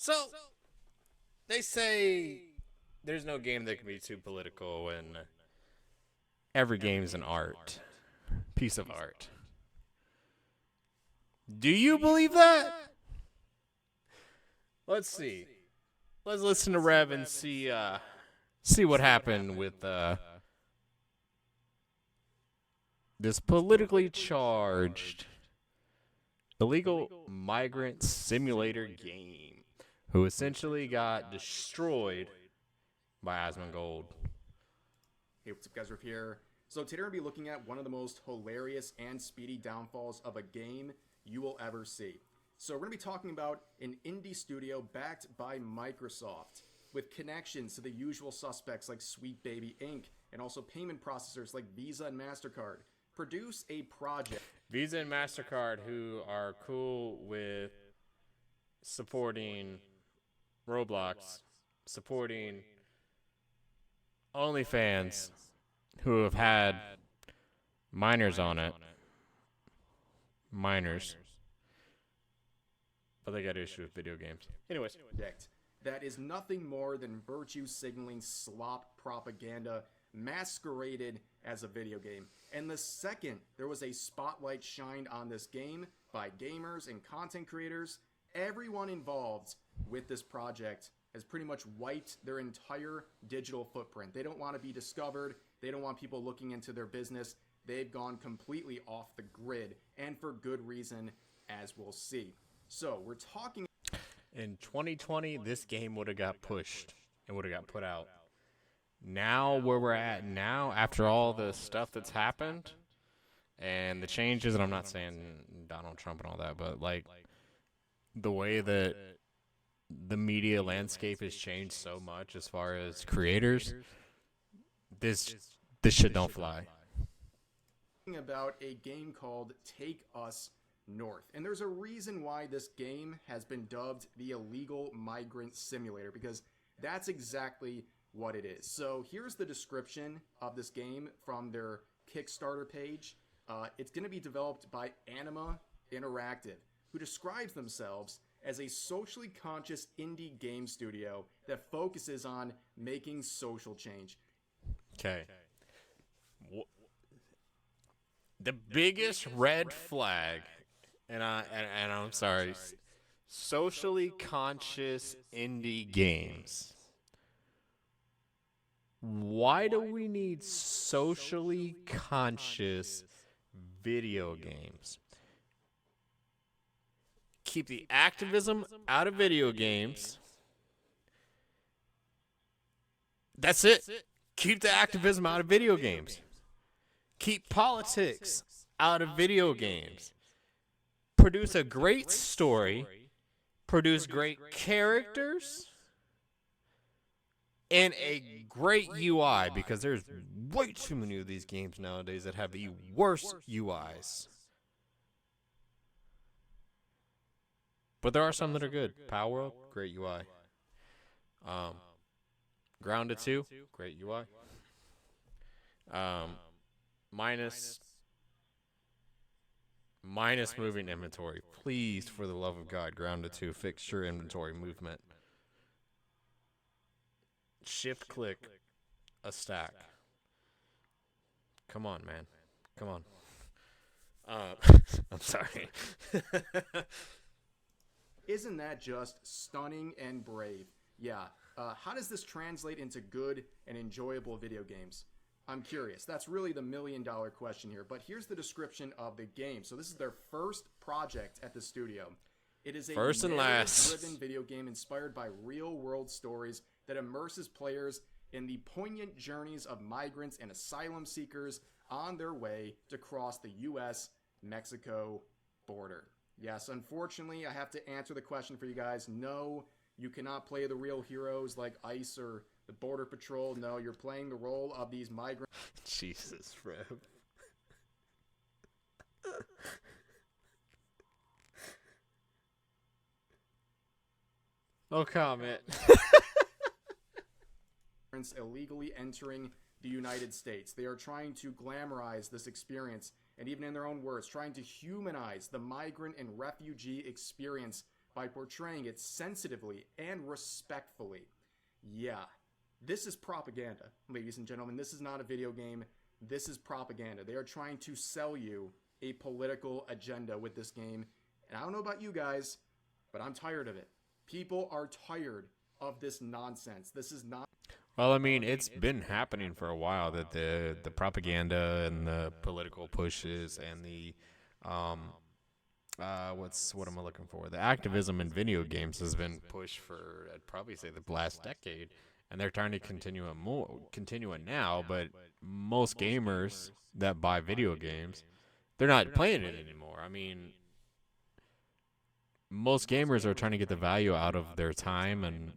So, they say there's no game that can be too political, and every game is an art, piece of art. Do you believe that? Let's see. Let's listen to Rev and see what happened with this politically charged illegal migrant simulator game, who essentially got destroyed by Asmon Gold. Hey, what's up, guys? Riff here. So today we're going to be looking at one of the most hilarious and speedy downfalls of a game you will ever see. So we're going to be talking about an indie studio backed by Microsoft, with connections to the usual suspects like Sweet Baby Inc. and also payment processors like Visa and MasterCard. Produce a project. Visa and MasterCard, who are cool with supporting Roblox, supporting OnlyFans, who have had minors on it. Minors. But they got issues with video games. Anyways. That is nothing more than virtue signaling slop propaganda masqueraded as a video game. And the second there was a spotlight shined on this game by gamers and content creators, everyone involved with this project has pretty much wiped their entire digital footprint. They don't want to be discovered. They don't want people looking into their business. They've gone completely off the grid, and for good reason, as we'll see. So we're talking. In 2020, this game would have got pushed and would have got put out. Now, where we're at now, after all the stuff that's happened and the changes, and I'm not saying Donald Trump and all that, but like the way that the media landscape has changed so much as far as creators, this shit don't fly. About a game called Take Us North. And there's a reason why this game has been dubbed the illegal migrant simulator, because that's exactly what it is. So here's the description of this game from their Kickstarter page. It's going to be developed by Anima Interactive, who describes themselves as a socially conscious indie game studio that focuses on making social change. Okay. The biggest red flag, and I'm sorry, socially conscious indie games. Why do we need socially conscious video games? Keep the activism out of video games. That's it. Keep the activism out of video games. Keep politics out of video games. Produce a great story. Produce great characters. And a great UI, because there's way too many of these games nowadays that have the worst UIs. But there are some that are good. Power World, great UI. Grounded 2, great UI. Minus moving inventory. Please, for the love of God, Grounded 2, fix your inventory movement. Shift click a stack. Come on, man. Come on. I'm sorry. Isn't that just stunning and brave? Yeah. How does this translate into good and enjoyable video games? I'm curious. That's really the million-dollar question here. But here's the description of the game. So this is their first project at the studio. It is a first and last driven video game inspired by real-world stories that immerses players in the poignant journeys of migrants and asylum seekers on their way to cross the U.S.-Mexico border. Yes, unfortunately, I have to answer the question for you guys. No, you cannot play the real heroes like ICE or the Border Patrol. No, you're playing the role of these migrants. Jesus, Rev. No comment. Illegally entering the United States. They are trying to glamorize this experience, and even in their own words, trying to humanize the migrant and refugee experience by portraying it sensitively and respectfully. Yeah, this is propaganda, ladies and gentlemen. This is not a video game. This is propaganda. They are trying to sell you a political agenda with this game. And I don't know about you guys, but I'm tired of it. People are tired of this nonsense. This is not. Well, I mean, it's been happening for a while that the propaganda and the political pushes and the what am I looking for? The activism in video games has been pushed for, I'd probably say, the last decade, and they're trying to continue it now. But most gamers that buy video games, they're not playing it anymore. I mean, most gamers are trying to get the value out of their time and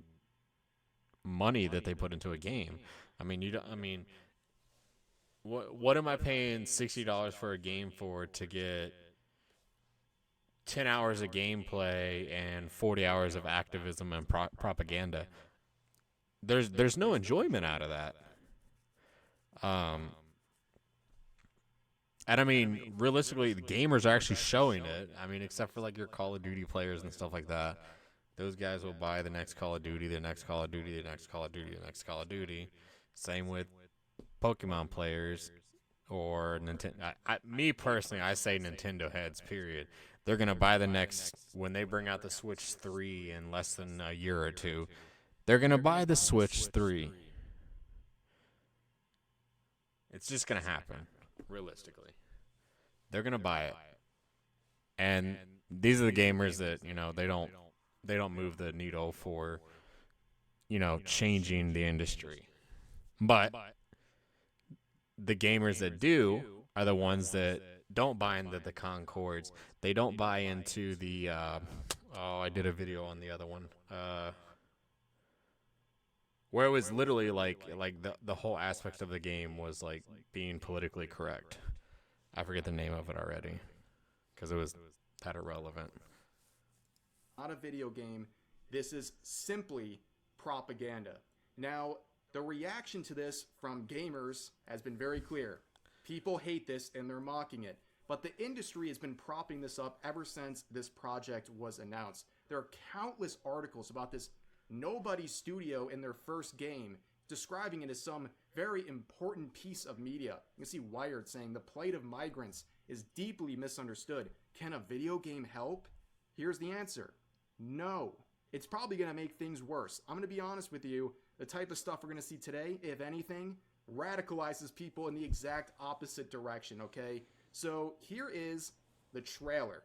money that they put into a game. I mean, you don't. I mean, what am I paying $60 for a game for to get 10 hours of gameplay and 40 hours of activism and propaganda? There's no enjoyment out of that. And I mean, realistically, the gamers are actually showing it. I mean, except for like your Call of Duty players and stuff like that. Those guys will buy the next Call of Duty, the next Call of Duty, the next Call of Duty, the next Call of Duty. Same with Pokemon players or Nintendo. Me personally, I say Nintendo heads, period. They're going to buy the next, when they bring out the Switch 3 in less than a year or two, they're going to buy the Switch 3. It's just going to happen, realistically. They're going to buy it. And these are the gamers that, they don't move the needle for, changing the industry. But the gamers that do are the ones that don't buy into the Concords. They don't buy into the, I did a video on the other one, where it was literally like the whole aspect of the game was like being politically correct. I forget the name of it already because it was that irrelevant. Not a video game. This is simply propaganda. Now, the reaction to this from gamers has been very clear. People hate this and they're mocking it. But the industry has been propping this up ever since this project was announced. There are countless articles about this nobody studio in their first game describing it as some very important piece of media. You can see Wired saying the plight of migrants is deeply misunderstood. Can a video game help? Here's the answer. No. It's probably going to make things worse. I'm going to be honest with you. The type of stuff we're going to see today, if anything, radicalizes people in the exact opposite direction, okay? So here is the trailer.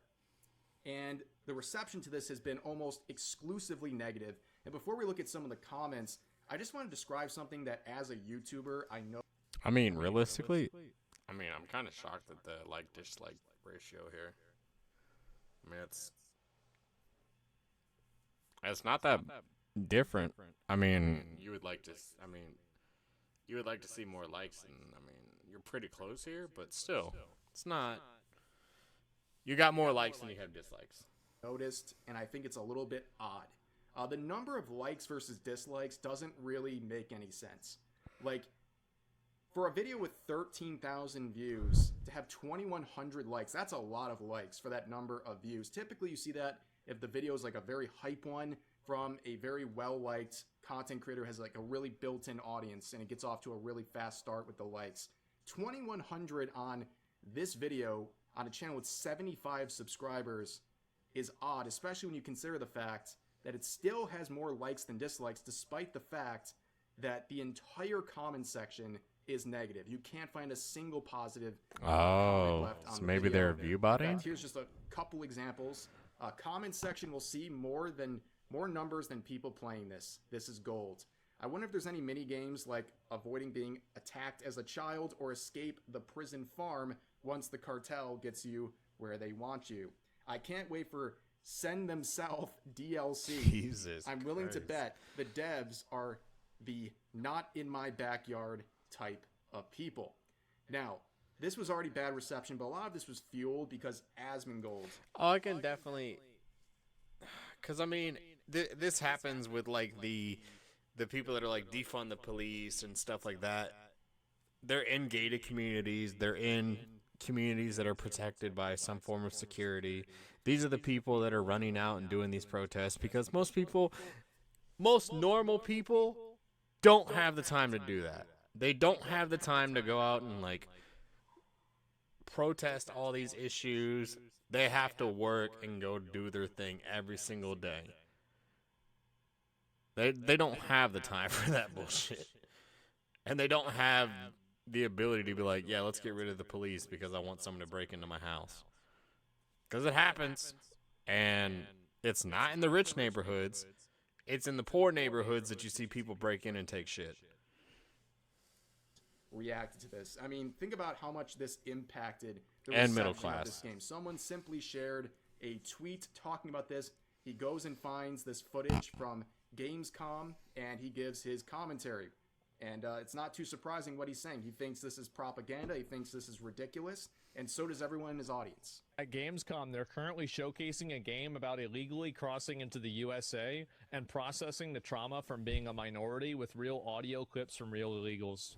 And the reception to this has been almost exclusively negative. And before we look at some of the comments, I just want to describe something that as a YouTuber, I know. I mean, realistically, I'm kind of shocked at the like-dislike ratio here. I mean, it's not that different. I mean, you would like to see more likes, and I mean, you're pretty close here, but still, it's not. You got more likes than you have dislikes. Noticed, and I think it's a little bit odd. The number of likes versus dislikes doesn't really make any sense. Like, for a video with 13,000 views, to have 2,100 likes, that's a lot of likes for that number of views. Typically, you see that if the video is like a very hype one from a very well-liked content creator who has like a really built-in audience and it gets off to a really fast start with the likes. 2,100 on this video on a channel with 75 subscribers is odd, especially when you consider the fact that it still has more likes than dislikes, despite the fact that the entire comment section is negative. You can't find a single positive comment left on so the maybe video. they're view botting? In fact, here's just a couple examples. Comment section will see more numbers than people playing this. This is gold. I wonder if there's any mini games like avoiding being attacked as a child or escape the prison farm once the cartel gets you where they want you. I can't wait for Send Themself DLC. Jesus I'm willing Christ. to bet the devs are the not in my backyard type of people. Now, this was already bad reception, but a lot of this was fueled because Asmongold. Oh, I can definitely, because I mean, this happens with like the people that are like defund the police and stuff like that. They're in gated communities. They're in communities that are protected by some form of security. These are the people that are running out and doing these protests because most normal people don't have the time to do that. They don't have the time to go out and like protest all these issues. They have to work and go do their thing every single day. They don't have the time for that bullshit. And they don't have the ability to be like, yeah, let's get rid of the police because I want someone to break into my house. Because it happens. And it's not in the rich neighborhoods. It's in the poor neighborhoods that you see people break in and take shit. Reacted to this. I mean, think about how much this impacted the And reception middle of class. this game. Someone simply shared a tweet talking about this. He goes and finds this footage from Gamescom, and he gives his commentary. And it's not too surprising what he's saying. He thinks this is propaganda. He thinks this is ridiculous. And so does everyone in his audience. At Gamescom, they're currently showcasing a game about illegally crossing into the USA and processing the trauma from being a minority with real audio clips from real illegals.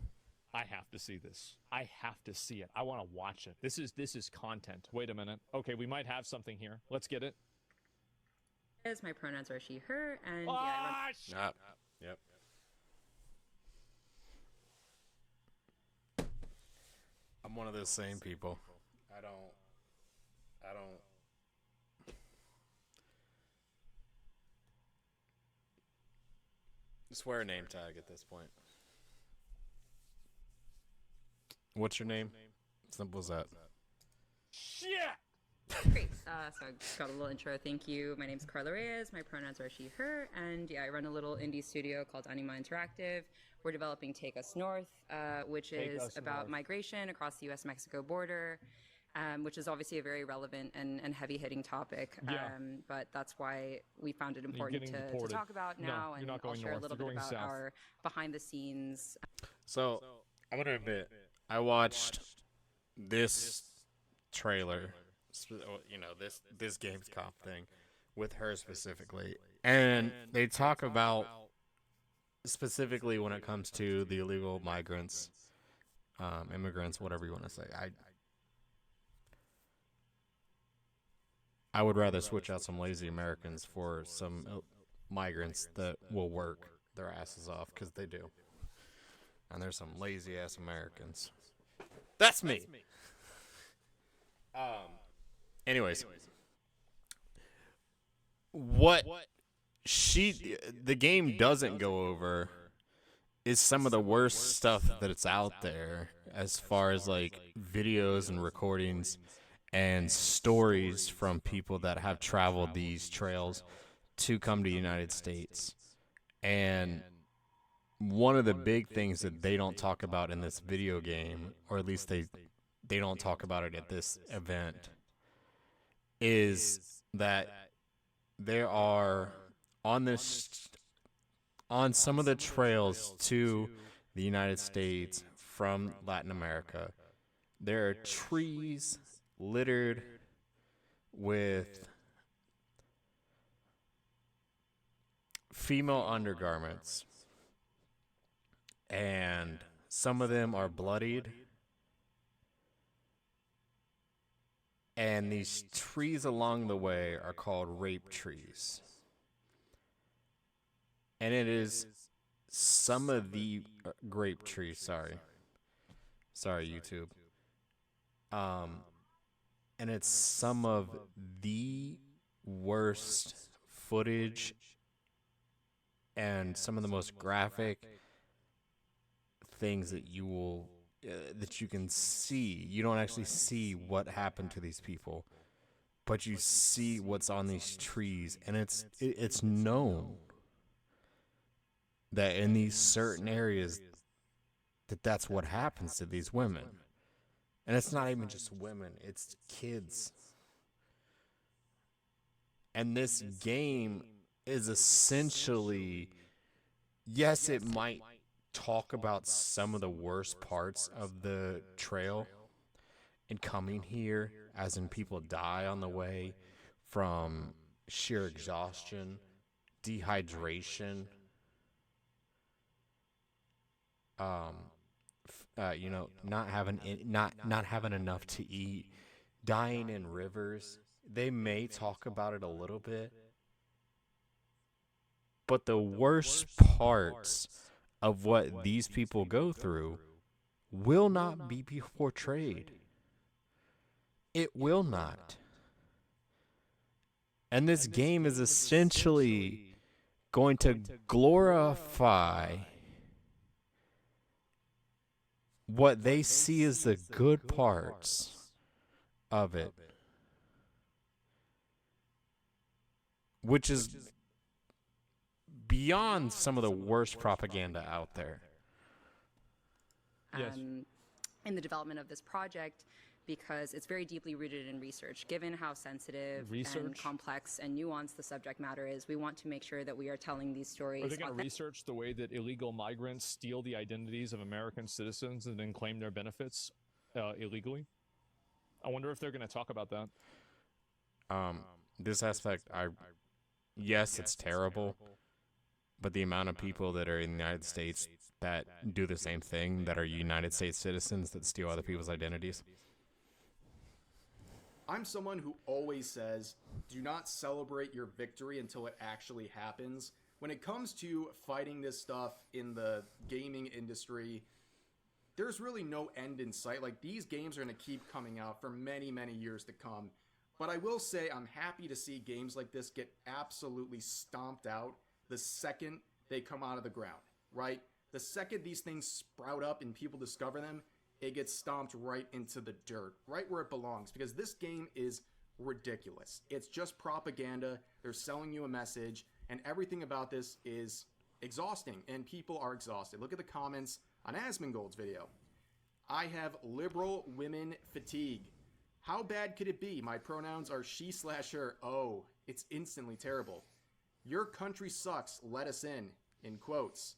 I have to see this. I have to see it. I want to watch it. This is content. Wait a minute. Okay, we might have something here. Let's get it. As my pronouns are she, her, and Yep. I'm one of those same people. I don't. Just wear a name tag at this point. What's your name? Simple as that. Shit! great. So I got a little intro. Thank you. My name's Carla Reyes. My pronouns are she, her, and yeah, I run a little indie studio called Anima Interactive. We're developing Take Us North, which is about migration across the U.S.-Mexico border. Which is obviously a very relevant and heavy-hitting topic. Yeah. But that's why we found it important to talk about now. You're not I'll going share north. a little You're bit going about south. our behind-the-scenes. So, I'm going to admit, I watched this trailer, this Gamescom thing with her specifically. And they talk about, specifically when it comes to the illegal migrants, immigrants, whatever you want to say. I would rather switch out some lazy Americans for some migrants that will work their asses off, because they do. And there's some lazy ass Americans. That's me. Anyways, what the game doesn't go over is some of the worst stuff that it's out there, as far as like videos and recordings and stories from people that have traveled these trails to come to the United States. And one of the big things that they don't talk about in this video game, or at least they don't talk about it at this event, is that there are on some of the trails to the United States from Latin America, there are trees littered with female undergarments, and some of them are bloodied, and these trees along the way are called rape trees. And it is some of the grape trees, sorry YouTube, and it's some of the worst footage and some of the most graphic things that you can see. You don't actually see what happened to these people, but you see what's on these trees, and it's known that in these certain areas that's what happens to these women. And it's not even just women, it's kids. And this game is essentially, yes, it might talk about some of the worst parts of the trail and coming here, as in people die on the way from sheer exhaustion, dehydration, not having enough to eat, dying in rivers. They may talk about it a little bit, but the worst parts of what these people go through will not be portrayed. It will not. And this game is essentially going to glorify what they see as the good parts of it, which is beyond some of the worst propaganda out there. Yes. In the development of this project, because it's very deeply rooted in research. Given how sensitive and Research? complex and nuanced the subject matter is, we want to make sure that we are telling these stories. Are they going to research the way that illegal migrants steal the identities of American citizens and then claim their benefits illegally? I wonder if they're going to talk about that. This aspect, yes, it's terrible, but the amount of people that are in the United States that do the same thing, that are United States citizens that steal other people's identities. I'm someone who always says, do not celebrate your victory until it actually happens. When it comes to fighting this stuff in the gaming industry, there's really no end in sight. Like, these games are going to keep coming out for many, many years to come. But I will say I'm happy to see games like this get absolutely stomped out the second they come out of the ground, right? The second these things sprout up and people discover them, it gets stomped right into the dirt, right where it belongs, because this game is ridiculous. It's just propaganda. They're selling you a message, and everything about this is exhausting, and people are exhausted. Look at the comments on Asmongold's video. I have liberal women fatigue. How bad could it be? My pronouns are she/her. Oh, it's instantly terrible. Your country sucks. Let us in quotes.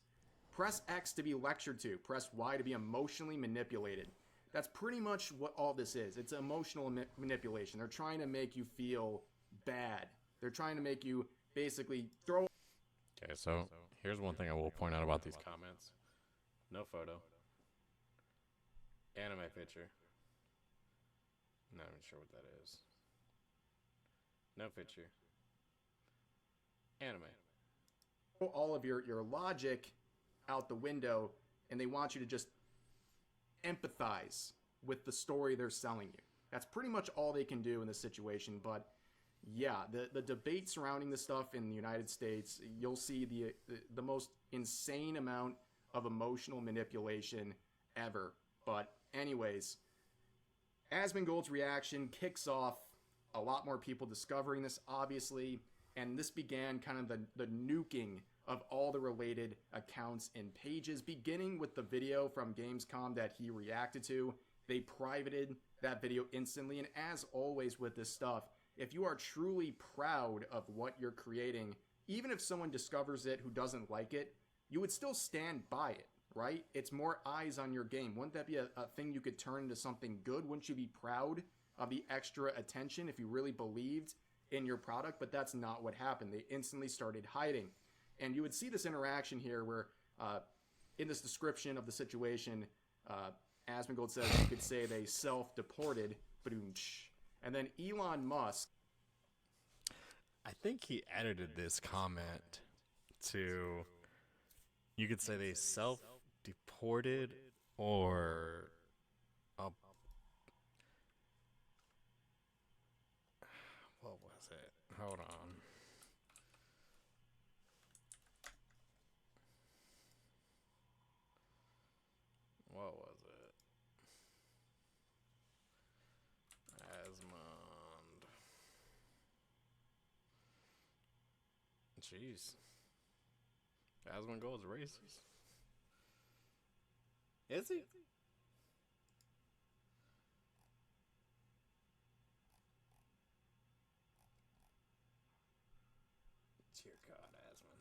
Press X to be lectured to. Press Y to be emotionally manipulated. That's pretty much what all this is. It's emotional manipulation. They're trying to make you feel bad. They're trying to make you basically throw... Okay, so here's one thing I will point out about these comments. No photo. Anime picture. Not even sure what that is. No picture. Anime. all of your logic out the window, and they want you to just empathize with the story they're selling you. That's pretty much all they can do in this situation. But yeah, the debate surrounding this stuff in the United States, you'll see the most insane amount of emotional manipulation ever. But anyways, Asmongold's reaction kicks off a lot more people discovering this, obviously, and this began kind of the nuking of all the related accounts and pages, beginning with the video from Gamescom that he reacted to. They privated that video instantly, and as always with this stuff, if you are truly proud of what you're creating, even if someone discovers it who doesn't like it, you would still stand by it, right? It's more eyes on your game. Wouldn't that be a thing you could turn into something good? Wouldn't you be proud of the extra attention if you really believed in your product? But that's not what happened. They instantly started hiding. And you would see this interaction here where in this description of the situation, Asmongold says you could say they self-deported, and then Elon Musk. I think he edited this comment to, you could say they self-deported or what was it? Hold on. What was it? Asmond. Jeez. Asmongold's racist. Is he? Dear God, Asmon.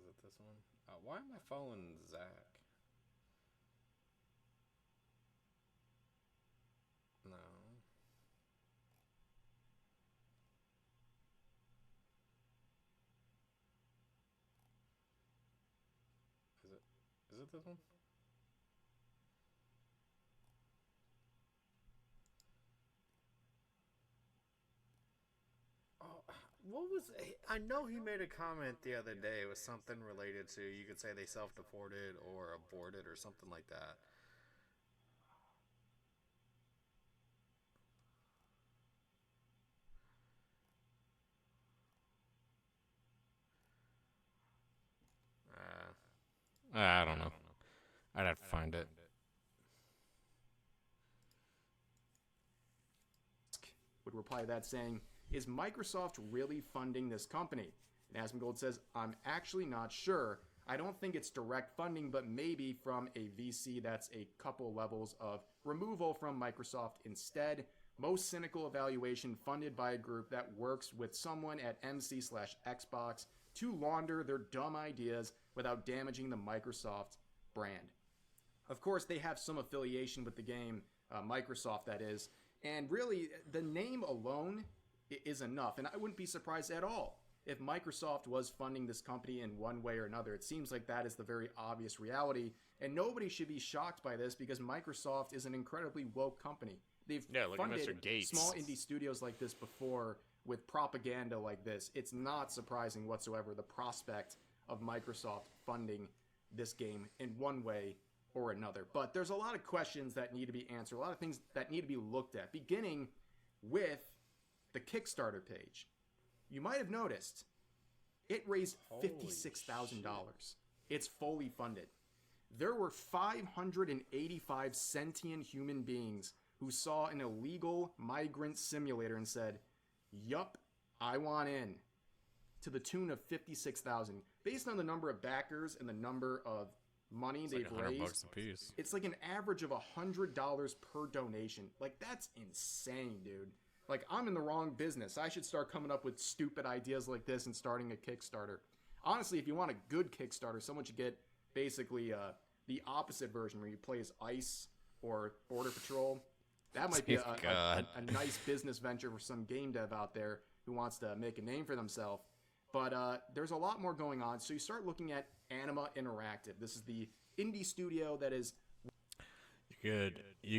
Is it this one? Why am I following Zach? No. it this one? What was I know he made a comment the other day. It was something related to, you could say they self-deported or aborted or something like that. I don't know. I'd have to find it. Would reply to that saying, is Microsoft really funding this company? And Asmongold says, I'm actually not sure. I don't think it's direct funding, but maybe from a VC that's a couple levels of removal from Microsoft instead. Most cynical evaluation funded by a group that works with someone at MC/Xbox to launder their dumb ideas without damaging the Microsoft brand. Of course, they have some affiliation with the game, Microsoft that is, and really, the name alone is enough. And I wouldn't be surprised at all if Microsoft was funding this company in one way or another. It seems like that is the very obvious reality. And nobody should be shocked by this because Microsoft is an incredibly woke company. They've funded small indie studios like this before with propaganda like this. It's not surprising whatsoever, the prospect of Microsoft funding this game in one way or another. But there's a lot of questions that need to be answered, a lot of things that need to be looked at, beginning with the Kickstarter page. You might have noticed it raised $56,000. It's fully funded. There were 585 sentient human beings who saw an illegal migrant simulator and said, yup, I want in, to the tune of $56,000. Based on the number of backers and the number of money they've raised, it's like an average of $100 per donation. Like, that's insane, dude. Like, I'm in the wrong business. I should start coming up with stupid ideas like this and starting a Kickstarter. Honestly, if you want a good Kickstarter, someone should get basically the opposite version where you play as ICE or Border Patrol. That might be a nice business venture for some game dev out there who wants to make a name for themselves. But there's a lot more going on. So you start looking at Anima Interactive. This is the indie studio that is... You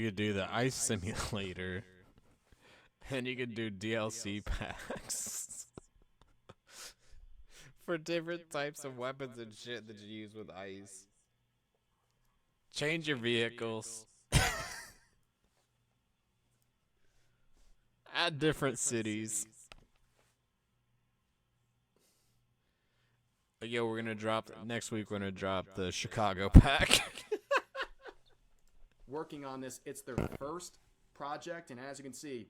could do the ICE simulator. And you could do DLC packs for different types of weapons and shit that you use with ICE. Change your vehicles. Add different cities. Yo, we're gonna drop next week. We're gonna drop the Chicago pack. Working on this, it's their first project, and as you can see,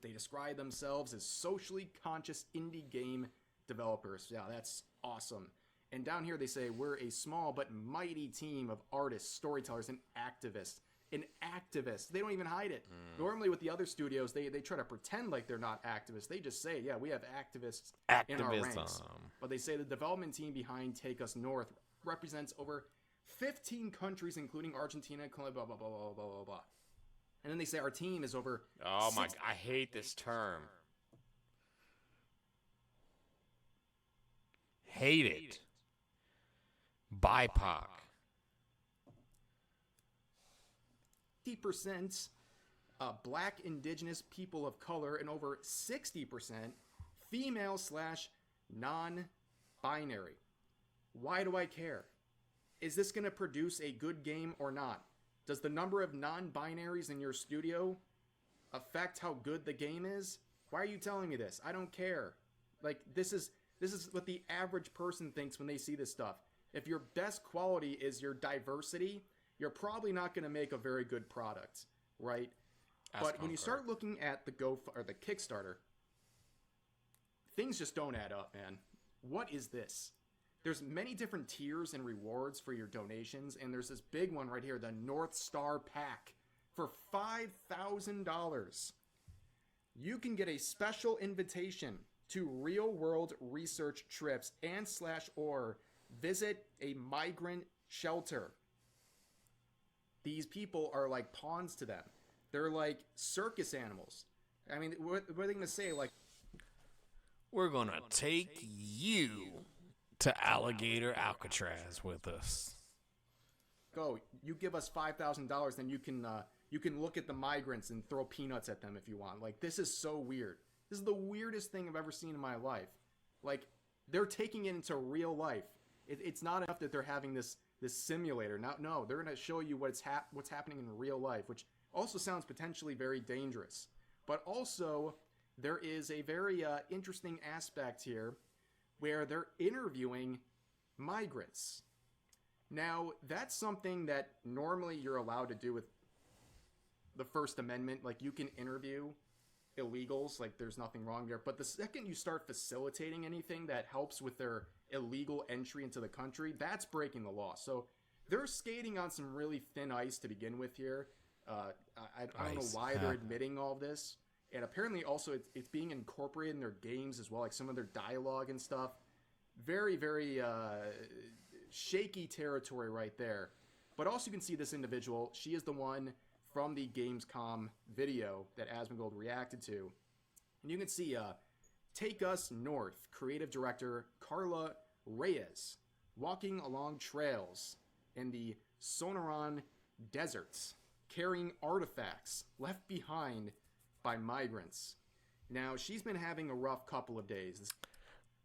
they describe themselves as socially conscious indie game developers. Yeah, that's awesome. And down here they say, we're a small but mighty team of artists, storytellers, and activists. An activist. They don't even hide it. Normally with the other studios, they try to pretend like they're not activists. They just say, yeah, we have activists in our ranks. But they say the development team behind Take Us North represents over 15 countries, including Argentina, blah, blah, blah, blah, blah, blah, blah. And then they say our team is over... Oh my... I hate this term. Hate it. BIPOC. 50% black, indigenous, people of color, and over 60% female/non-binary. Why do I care? Is this going to produce a good game or not? Does the number of non-binaries in your studio affect how good the game is? Why are you telling me this? I don't care. Like, this is what the average person thinks when they see this stuff. If your best quality is your diversity, you're probably not going to make a very good product, right? But when you start looking at the Kickstarter, things just don't add up, man. What is this? There's many different tiers and rewards for your donations, and there's this big one right here, the North Star Pack, for $5,000. You can get a special invitation to real-world research trips and/or visit a migrant shelter. These people are like pawns to them. They're like circus animals. I mean, what are they going to say? Like, we're going to take you to Alligator Alcatraz with us. oh, you give us $5,000, then you can look at the migrants and throw peanuts at them if you want. Like, this is so weird. This is the weirdest thing I've ever seen in my life. Like, they're taking it into real life. It's not enough that they're having this simulator. No, they're going to show you what's happening in real life, which also sounds potentially very dangerous. But also, there is a very interesting aspect here where they're interviewing migrants. Now, that's something that normally you're allowed to do with the First Amendment. Like, you can interview illegals, like there's nothing wrong there. But the second you start facilitating anything that helps with their illegal entry into the country, that's breaking the law. So they're skating on some really thin ice to begin with here. I don't know why they're admitting all this. And apparently also it's being incorporated in their games as well, like some of their dialogue and stuff. Very, very shaky territory right there. But also you can see this individual. She is the one from the Gamescom video that Asmongold reacted to. And you can see Take Us North creative director Carla Reyes walking along trails in the Sonoran deserts, carrying artifacts left behind by migrants. Now, she's been having a rough couple of days.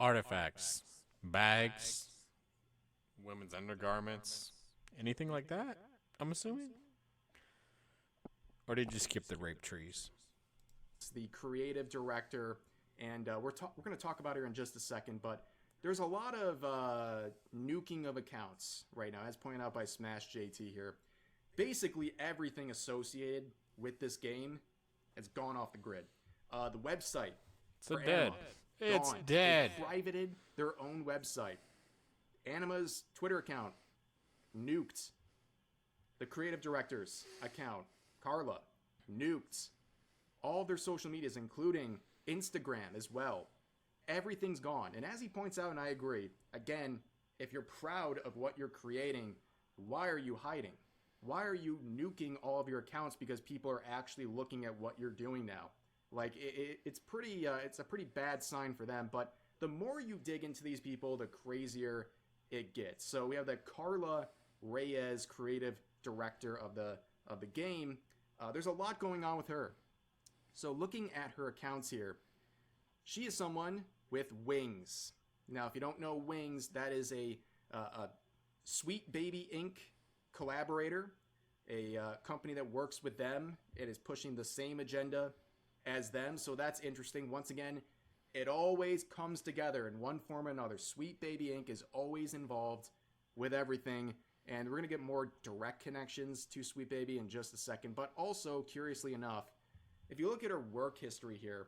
Artifacts, bags, women's undergarments, anything like that, I'm assuming? Or did you skip the rape trees? The creative director, and we're going to talk about her in just a second, but there's a lot of nuking of accounts right now, as pointed out by Smash JT here. Basically, everything associated with this game has gone off the grid. The website. It's dead. It's gone. dead. They privated their own website. Anima's Twitter account nuked. The creative director's account, Carla, nuked. All of their social medias, including Instagram as well. Everything's gone. And as he points out, and I agree, again, if you're proud of what you're creating, why are you hiding? Why are you nuking all of your accounts because people are actually looking at what you're doing now? Like, it's a pretty bad sign for them. But the more you dig into these people, the crazier it gets. So we have the Carla Reyes, creative director of the game. There's a lot going on with her. So looking at her accounts here, she is someone with wings. Now, if you don't know Wings, that is a Sweet Baby Inc. collaborator, a company that works with them. It is pushing the same agenda as them, so that's interesting. Once again, it always comes together in one form or another. Sweet Baby Inc. is always involved with everything, and we're going to get more direct connections to Sweet Baby in just a second. But also, curiously enough, if you look at her work history here,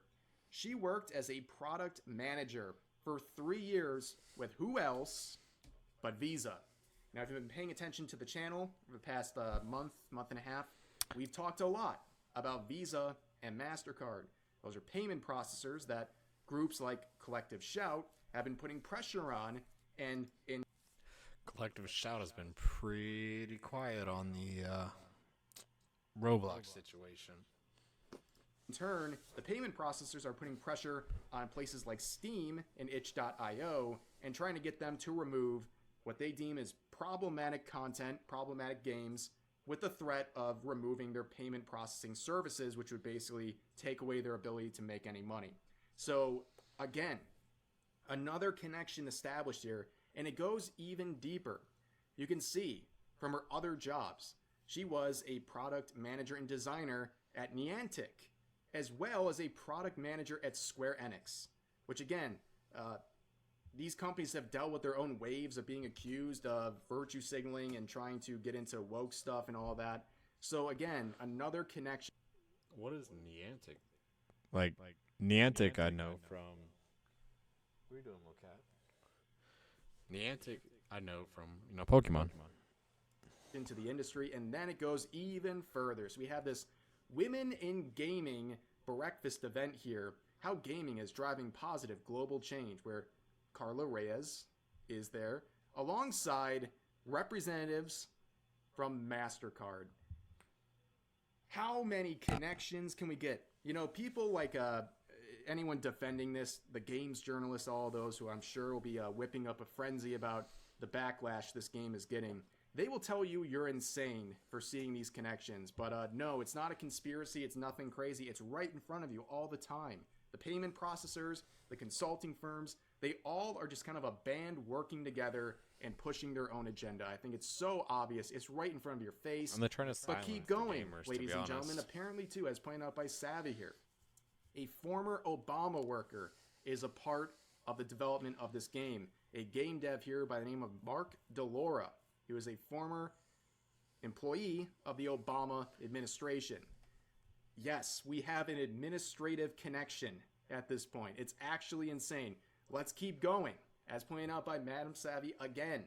she worked as a product manager for 3 years with who else but Visa. Now, if you've been paying attention to the channel for the past month and a half, we've talked a lot about Visa and MasterCard. Those are payment processors that groups like Collective Shout have been putting pressure on, and in Collective Shout has been pretty quiet on the Roblox situation. turn, the payment processors are putting pressure on places like Steam and itch.io and trying to get them to remove what they deem as problematic content, problematic games, with the threat of removing their payment processing services, which would basically take away their ability to make any money. So, again, another connection established here, and it goes even deeper. You can see from her other jobs, she was a product manager and designer at Niantic, as well as a product manager at Square Enix, which again, these companies have dealt with their own waves of being accused of virtue signaling and trying to get into woke stuff and all that. So again, another connection. What is Niantic? Like Niantic, I know from. What are you doing, Mocat? Niantic, I know from Pokemon. Into the industry, and then it goes even further. So we have this Women in Gaming breakfast event here. How gaming is driving positive global change, where Carla Reyes is there, alongside representatives from MasterCard. How many connections can we get? People like anyone defending this, the games journalists, all those who I'm sure will be whipping up a frenzy about the backlash this game is getting. They will tell you you're insane for seeing these connections, but no, it's not a conspiracy. It's nothing crazy. It's right in front of you all the time. The payment processors, the consulting firms, they all are just kind of a band working together and pushing their own agenda. I think it's so obvious. It's right in front of your face. And they're trying to But silence keep the going, gamers, ladies to be and gentlemen. honest. Apparently, too, as pointed out by Savvy here, a former Obama worker is a part of the development of this game. A game dev here by the name of Mark DeLaura. He was a former employee of the Obama administration. Yes, we have an administrative connection at this point. It's actually insane. Let's keep going. As pointed out by Madam Savvy again.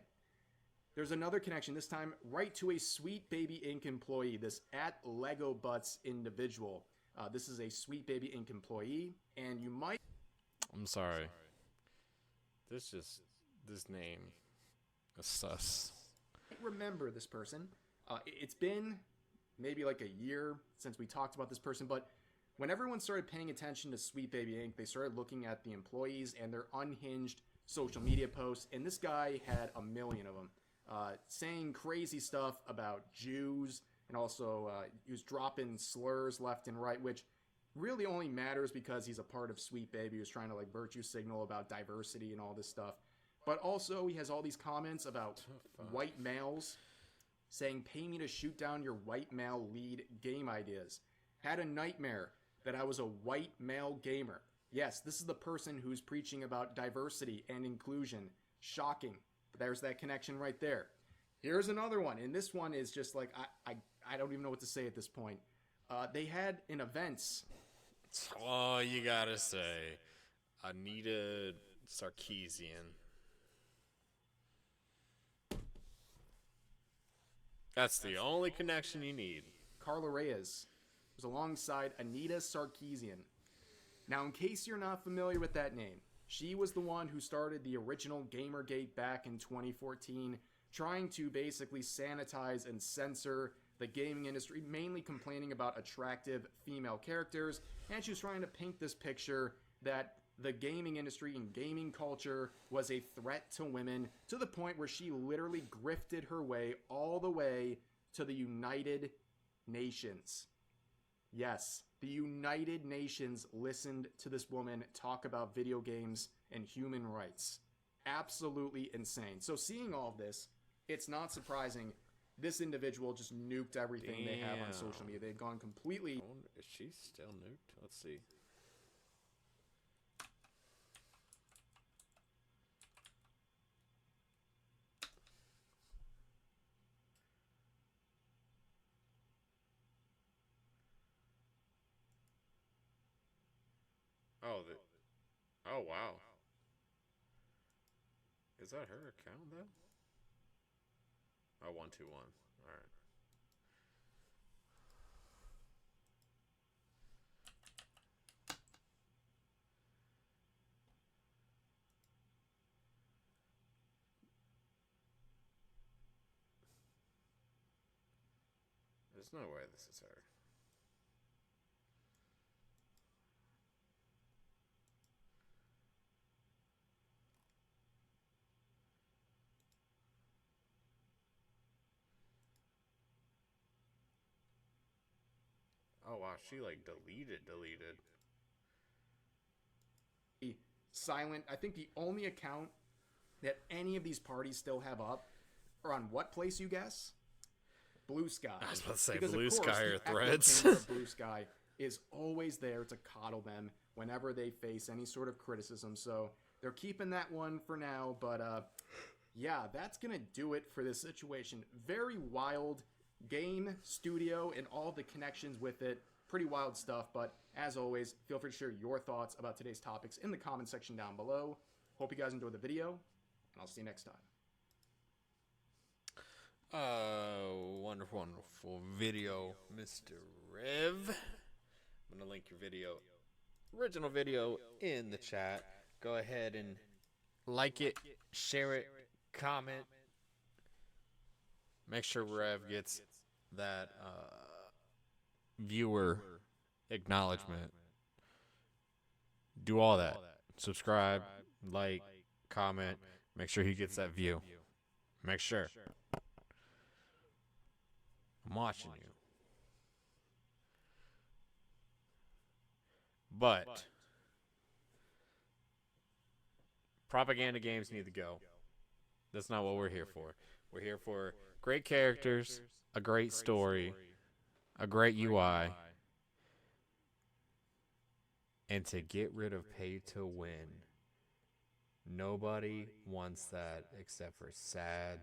There's another connection, this time right to a Sweet Baby Inc. employee, this at Lego Butts individual. This is a Sweet Baby Inc. employee, and you might... I'm sorry. This name is sus. remember this person. It's been maybe like a year since we talked about this person, but when everyone started paying attention to Sweet Baby Inc., they started looking at the employees and their unhinged social media posts, and this guy had a million of them, saying crazy stuff about Jews, and also he was dropping slurs left and right, which really only matters because he's a part of Sweet Baby. He was trying to like virtue signal about diversity and all this stuff. But also he has all these comments about white males, saying, pay me to shoot down your white male lead game ideas. Had a nightmare that I was a white male gamer. Yes, this is the person who's preaching about diversity and inclusion. Shocking. There's that connection right there. Here's another one, and this one is just like, I don't even know what to say at this point. They had an event. Oh, you gotta say, Anita Sarkeesian. That's the only connection you need. Carla Reyes was alongside Anita Sarkeesian. Now, in case you're not familiar with that name, she was the one who started the original Gamergate back in 2014, trying to basically sanitize and censor the gaming industry, mainly complaining about attractive female characters, and she was trying to paint this picture that the gaming industry and gaming culture was a threat to women, to the point where she literally grifted her way all the way to the United Nations. Yes, the United Nations listened to this woman talk about video games and human rights. Absolutely insane. So seeing all of this, it's not surprising this individual just nuked everything they have on social media. They've gone completely... Is she still nuked? Let's see. Oh, wow. Is that her account, though? Oh, 121. All right. There's no way this is her. Oh wow, she like deleted. silent. I think the only account that any of these parties still have up are on what place, you guess? Blue Sky. I was about to say Because, Blue of course, Sky the or echo Threads. chamber of Blue Sky is always there to coddle them whenever they face any sort of criticism. So they're keeping that one for now. But yeah, that's going to do it for this situation. Very wild game, studio, and all the connections with it. Pretty wild stuff. But as always, feel free to share your thoughts about today's topics in the comment section down below. Hope you guys enjoyed the video, and I'll see you next time. Wonderful video, Mr. Rev. I'm gonna link your original video in the chat. Go ahead and like it, share it, comment. Make sure Rev gets that viewer acknowledgement. Do all that. Subscribe, like, comment. Make sure he gets that view. Make sure. I'm watching you. But propaganda games need to go. That's not what we're here for. We're here for great characters, a great story, a great UI, and to get rid of pay to win. Nobody wants that except for sad,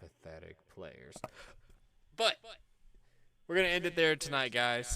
pathetic players. But we're going to end it there tonight, guys.